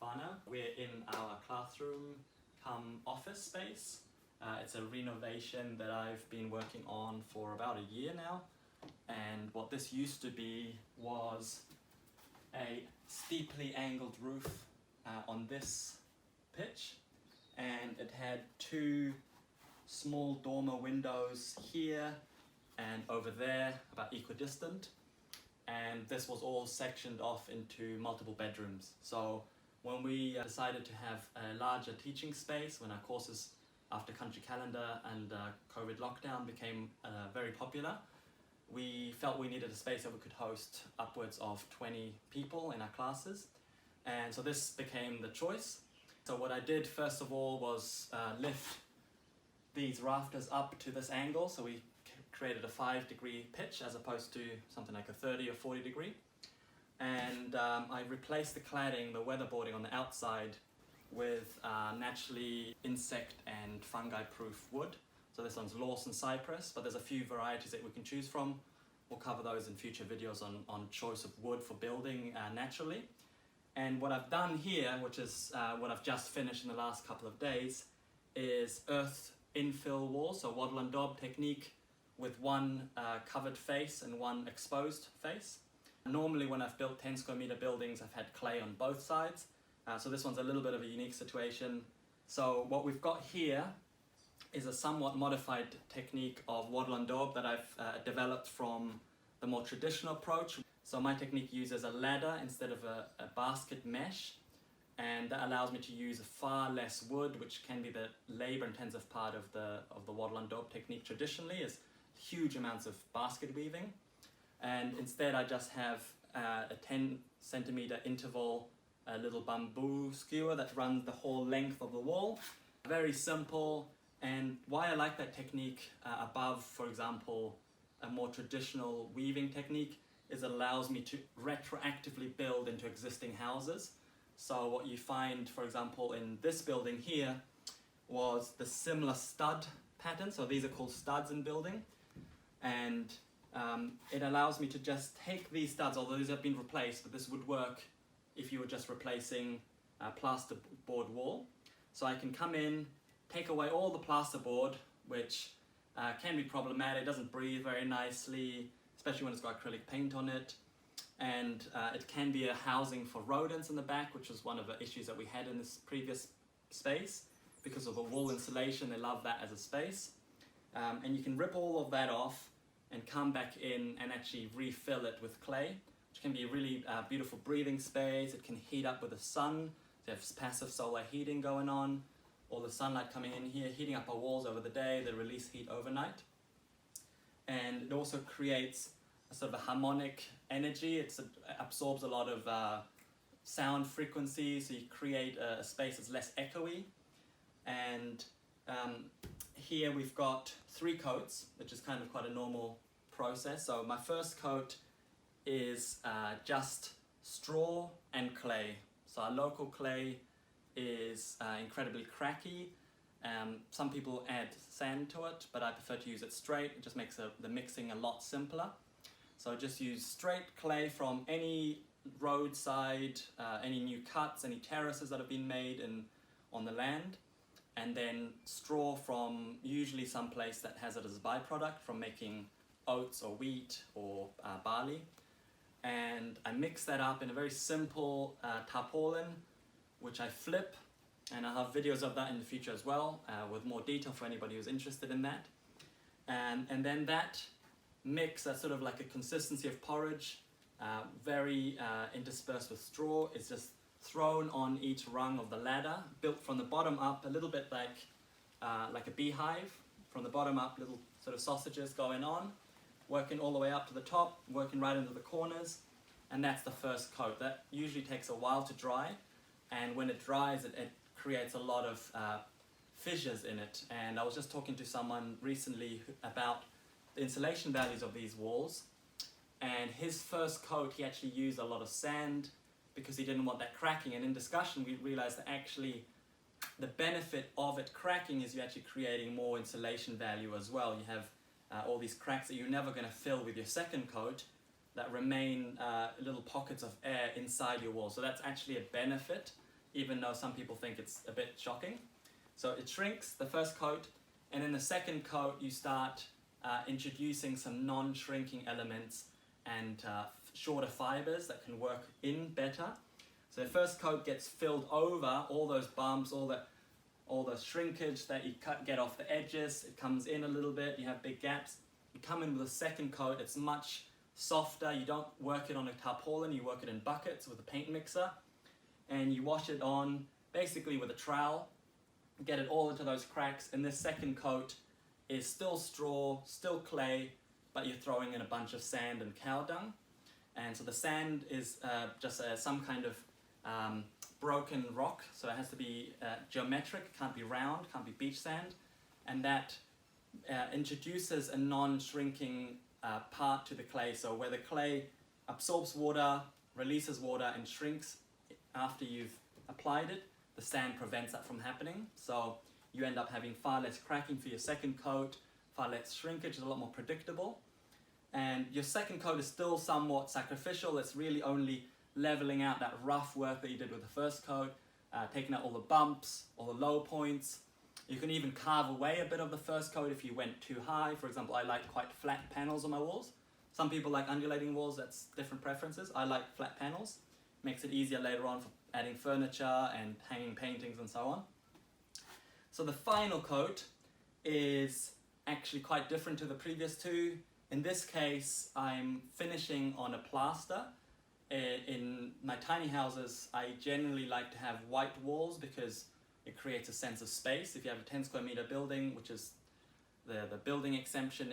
Fana. We're in our classroom come office space. It's a renovation that I've been working on for about a year now. And what this used to be was a steeply angled roof on this pitch. And it had two small dormer windows here and over there, about equidistant. And this was all sectioned off into multiple bedrooms. So when we decided to have a larger teaching space, when our courses after country calendar and COVID lockdown became very popular, we felt we needed a space that we could host upwards of 20 people in our classes. And so this became the choice. So what I did first of all was lift these rafters up to this angle. So we created a 5-degree pitch as opposed to something like a 30 or 40 degree. And I replaced the cladding, the weatherboarding on the outside with naturally insect and fungi proof wood. So this one's Lawson cypress, but there's a few varieties that we can choose from. We'll cover those in future videos on choice of wood for building naturally. And what I've done here, which is what I've just finished in the last couple of days, is earth infill walls, so Wattle and Daub technique with one covered face and one exposed face. Normally when I've built 10 square meter buildings, I've had clay on both sides. So this one's a little bit of a unique situation. So what we've got here is a somewhat modified technique of Wattle and Daub that I've developed from the more traditional approach. So my technique uses a ladder instead of a basket mesh, and that allows me to use far less wood, which can be the labor-intensive part of the Wattle and Daub technique traditionally, is huge amounts of basket weaving. And instead I just have a 10 centimeter interval, a little bamboo skewer that runs the whole length of the wall. Very simple, and why I like that technique above, for example, a more traditional weaving technique is it allows me to retroactively build into existing houses. So what you find, for example, in this building here was the similar stud pattern. So these are called studs in building. And it allows me to just take these studs, although these have been replaced, but this would work if you were just replacing a plasterboard wall. So I can come in, take away all the plasterboard, which can be problematic, it doesn't breathe very nicely, especially when it's got acrylic paint on it. And it can be a housing for rodents in the back, which was one of the issues that we had in this previous space. Because of the wall insulation, they love that as a space. And you can rip all of that off and come back in and actually refill it with clay, which can be a really beautiful breathing space. It can heat up with the sun. So you have passive solar heating going on, all the sunlight coming in here, heating up our walls over the day, they release heat overnight. And it also creates a sort of a harmonic energy. It absorbs a lot of sound frequencies, so you create a space that's less echoey. And here we've got 3 coats, which is kind of quite a normal process. So my first coat is just straw and clay. So our local clay is incredibly cracky. Some people add sand to it, but I prefer to use it straight. It just makes the mixing a lot simpler. So just use straight clay from any roadside, any new cuts, any terraces that have been made on the land. And then straw from usually some place that has it as a byproduct from making oats or wheat or barley. And I mix that up in a very simple tarpaulin, which I flip, and I'll have videos of that in the future as well, with more detail for anybody who's interested in that. And then that mix, that's sort of like a consistency of porridge, very interspersed with straw, is just thrown on each rung of the ladder, built from the bottom up, a little bit like a beehive. From the bottom up, little sort of sausages going on, working all the way up to the top, working right into the corners, and that's the first coat. That usually takes a while to dry, and when it dries, it creates a lot of fissures in it. And I was just talking to someone recently about the insulation values of these walls, and his first coat, he actually used a lot of sand, because he didn't want that cracking. And in discussion we realized that actually the benefit of it cracking is you're actually creating more insulation value as well. You have all these cracks that you're never going to fill with your second coat that remain little pockets of air inside your wall. So that's actually a benefit even though some people think it's a bit shocking. So it shrinks, the first coat, and in the second coat you start introducing some non-shrinking elements and shorter fibers that can work in better. So the first coat gets filled over all those bumps, all the shrinkage that you get off the edges. It comes in a little bit, you have big gaps. You come in with a second coat, it's much softer. You don't work it on a tarpaulin, you work it in buckets with a paint mixer, and you wash it on basically with a trowel, get it all into those cracks. And this second coat is still straw, still clay, but you're throwing in a bunch of sand and cow dung. And so the sand is just some kind of broken rock, so it has to be geometric, can't be round, can't be beach sand, and that introduces a non-shrinking part to the clay. So where the clay absorbs water, releases water, and shrinks after you've applied it, the sand prevents that from happening. So you end up having far less cracking for your second coat, far less shrinkage, it's a lot more predictable. And your second coat is still somewhat sacrificial. It's really only leveling out that rough work that you did with the first coat, taking out all the bumps, all the low points. You can even carve away a bit of the first coat if you went too high. For example, I like quite flat panels on my walls. Some people like undulating walls, that's different preferences. I like flat panels. Makes it easier later on for adding furniture and hanging paintings and so on. So the final coat is actually quite different to the previous two. In this case, I'm finishing on a plaster. In my tiny houses, I generally like to have white walls because it creates a sense of space. If you have a 10 square meter building, which is the building exemption in